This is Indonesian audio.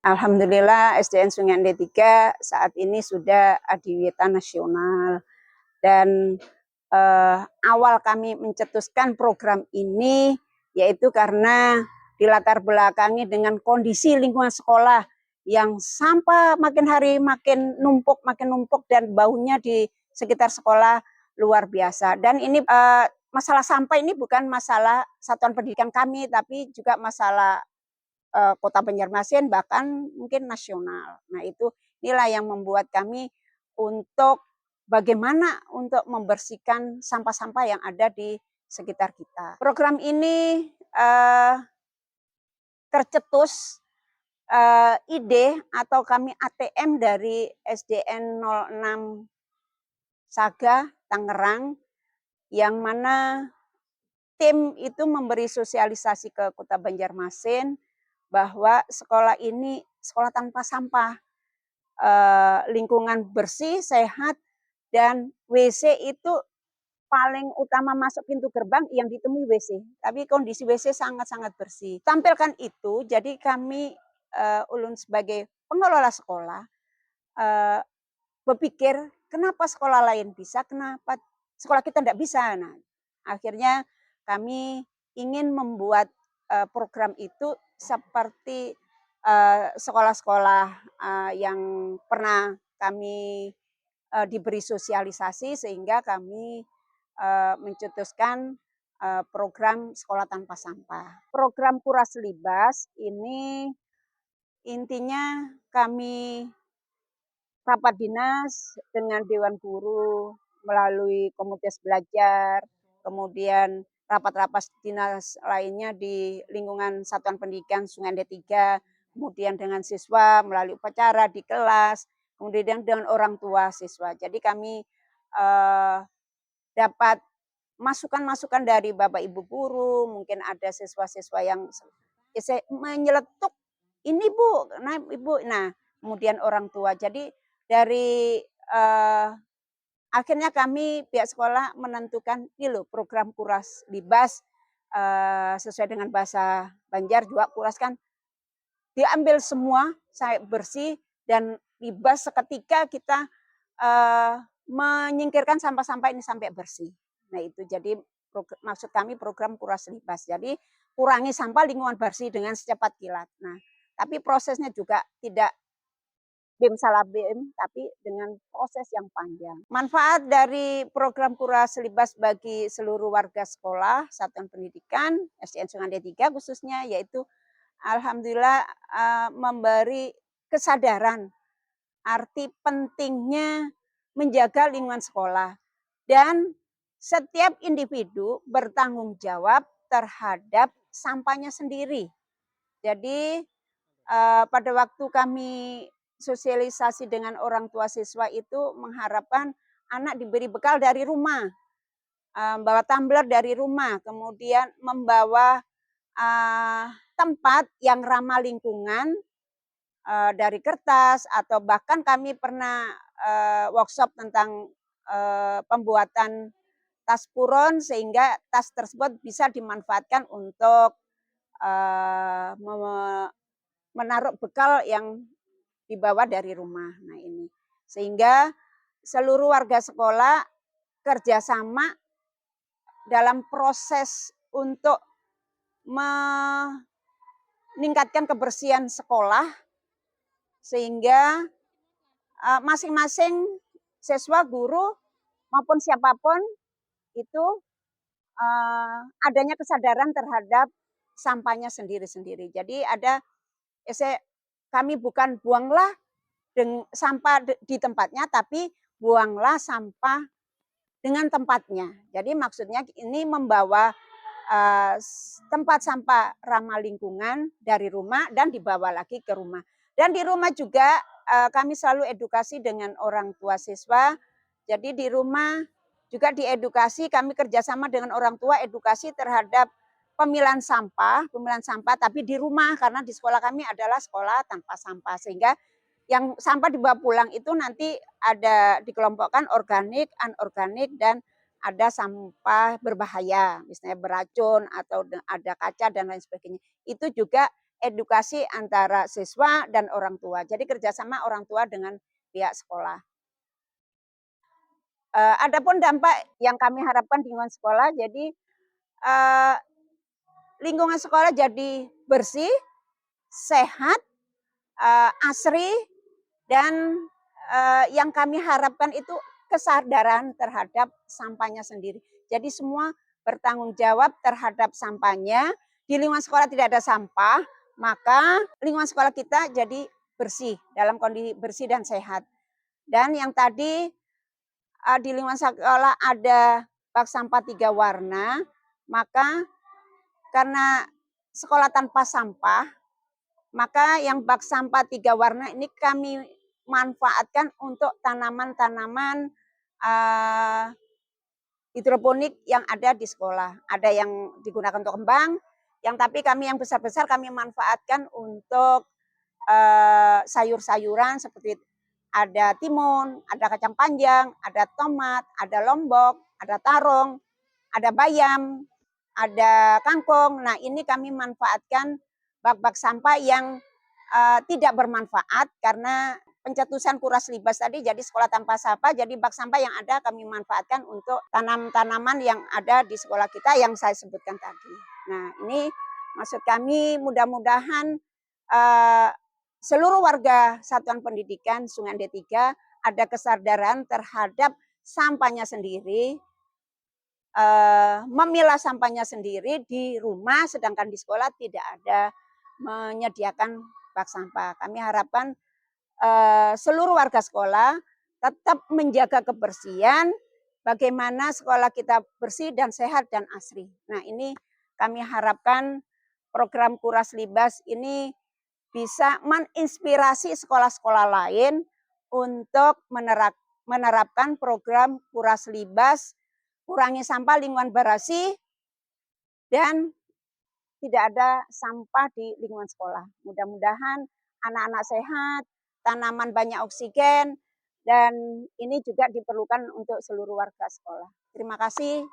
Alhamdulillah SDN Sungai Ande 3 saat ini sudah adiwita nasional dan awal kami mencetuskan program ini yaitu karena dilatar belakangi dengan kondisi lingkungan sekolah yang sampah makin hari makin numpuk dan baunya di sekitar sekolah luar biasa. Dan ini masalah sampah ini bukan masalah satuan pendidikan kami, tapi juga masalah Kota Banjarmasin bahkan mungkin nasional. Nah inilah yang membuat kami untuk bagaimana untuk membersihkan sampah-sampah yang ada di sekitar kita. Program ini tercetus ide atau kami ATM dari SDN 06 Saga Tangerang, yang mana tim itu memberi sosialisasi ke Kota Banjarmasin bahwa sekolah ini sekolah tanpa sampah, lingkungan bersih, sehat, dan WC itu paling utama masuk pintu gerbang yang ditemui WC. Tapi kondisi WC sangat-sangat bersih. Tampilkan itu, jadi kami ulun sebagai pengelola sekolah berpikir kenapa sekolah lain bisa, kenapa sekolah kita tidak bisa. Nah, akhirnya kami ingin membuat program itu seperti sekolah-sekolah yang pernah kami diberi sosialisasi, sehingga kami mencetuskan program sekolah tanpa sampah. Program Kuras Libas ini intinya kami rapat dinas dengan Dewan Guru melalui komunitas belajar, kemudian rapat-rapat dinas lainnya di lingkungan Satuan Pendidikan Sungai Ande 3, kemudian dengan siswa melalui upacara di kelas, kemudian dengan orang tua siswa. Jadi kami dapat masukan-masukan dari Bapak Ibu guru, mungkin ada siswa-siswa yang menyeletuk, ini Bu, nah Ibu, nah kemudian orang tua. Jadi dari akhirnya kami pihak sekolah menentukan ini loh program Kuras Libas, sesuai dengan bahasa Banjar juga kuras kan diambil semua sampai bersih dan libas seketika kita menyingkirkan sampah-sampah ini sampai bersih. Nah itu jadi maksud kami program Kuras Libas. Jadi kurangi sampah, lingkungan bersih dengan secepat kilat. Nah tapi prosesnya juga tidak BIM salah BIM, tapi dengan proses yang panjang. Manfaat dari program Kuras Libas bagi seluruh warga sekolah Satuan Pendidikan SDN Sungai Ande 3 khususnya, yaitu alhamdulillah memberi kesadaran arti pentingnya menjaga lingkungan sekolah dan setiap individu bertanggung jawab terhadap sampahnya sendiri. Jadi pada waktu kami sosialisasi dengan orang tua siswa itu mengharapkan anak diberi bekal dari rumah, bawa tumbler dari rumah, kemudian membawa tempat yang ramah lingkungan dari kertas, atau bahkan kami pernah workshop tentang pembuatan tas puron sehingga tas tersebut bisa dimanfaatkan untuk menaruh bekal yang dibawa dari rumah. Nah ini sehingga seluruh warga sekolah kerjasama dalam proses untuk meningkatkan kebersihan sekolah, sehingga masing-masing siswa, guru maupun siapapun itu adanya kesadaran terhadap sampahnya sendiri-sendiri. Jadi ada kami bukan buanglah sampah di tempatnya, tapi buanglah sampah dengan tempatnya. Jadi maksudnya ini membawa tempat sampah ramah lingkungan dari rumah dan dibawa lagi ke rumah. Dan di rumah juga kami selalu edukasi dengan orang tua siswa. Jadi di rumah juga diedukasi, kami kerjasama dengan orang tua edukasi terhadap pemilahan sampah, tapi di rumah, karena di sekolah kami adalah sekolah tanpa sampah, sehingga yang sampah dibawa pulang itu nanti ada dikelompokkan organik, anorganik, dan ada sampah berbahaya, misalnya beracun atau ada kaca dan lain sebagainya. Itu juga edukasi antara siswa dan orang tua. Jadi kerjasama orang tua dengan pihak sekolah. Adapun dampak yang kami harapkan di lingkungan sekolah, jadi lingkungan sekolah jadi bersih, sehat, asri, dan yang kami harapkan itu kesadaran terhadap sampahnya sendiri. Jadi semua bertanggung jawab terhadap sampahnya. Di lingkungan sekolah tidak ada sampah, maka lingkungan sekolah kita jadi bersih, dalam kondisi bersih dan sehat. Dan yang tadi di lingkungan sekolah ada bak sampah 3 warna, maka karena sekolah tanpa sampah, maka yang bak sampah 3 warna ini kami manfaatkan untuk tanaman-tanaman hidroponik yang ada di sekolah. Ada yang digunakan untuk kembang, tapi kami yang besar-besar kami manfaatkan untuk sayur-sayuran seperti ada timun, ada kacang panjang, ada tomat, ada lombok, ada tarung, ada bayam, ada kangkung. Nah, ini kami manfaatkan bak-bak sampah yang tidak bermanfaat karena pencetusan kuras libas tadi, jadi sekolah tanpa sampah, jadi bak sampah yang ada kami manfaatkan untuk tanam-tanaman yang ada di sekolah kita yang saya sebutkan tadi. Nah, ini maksud kami mudah-mudahan seluruh warga Satuan Pendidikan Sungai Ande 3 ada kesadaran terhadap sampahnya sendiri, memilah sampahnya sendiri di rumah, sedangkan di sekolah tidak ada menyediakan bak sampah. Kami harapkan seluruh warga sekolah tetap menjaga kebersihan, bagaimana sekolah kita bersih dan sehat dan asri. Nah, ini kami harapkan program Kuras Libas ini bisa menginspirasi sekolah-sekolah lain untuk menerapkan program Kuras Libas, kurangi sampah, lingkungan bersih, dan tidak ada sampah di lingkungan sekolah. Mudah-mudahan anak-anak sehat, tanaman banyak oksigen, dan ini juga diperlukan untuk seluruh warga sekolah. Terima kasih.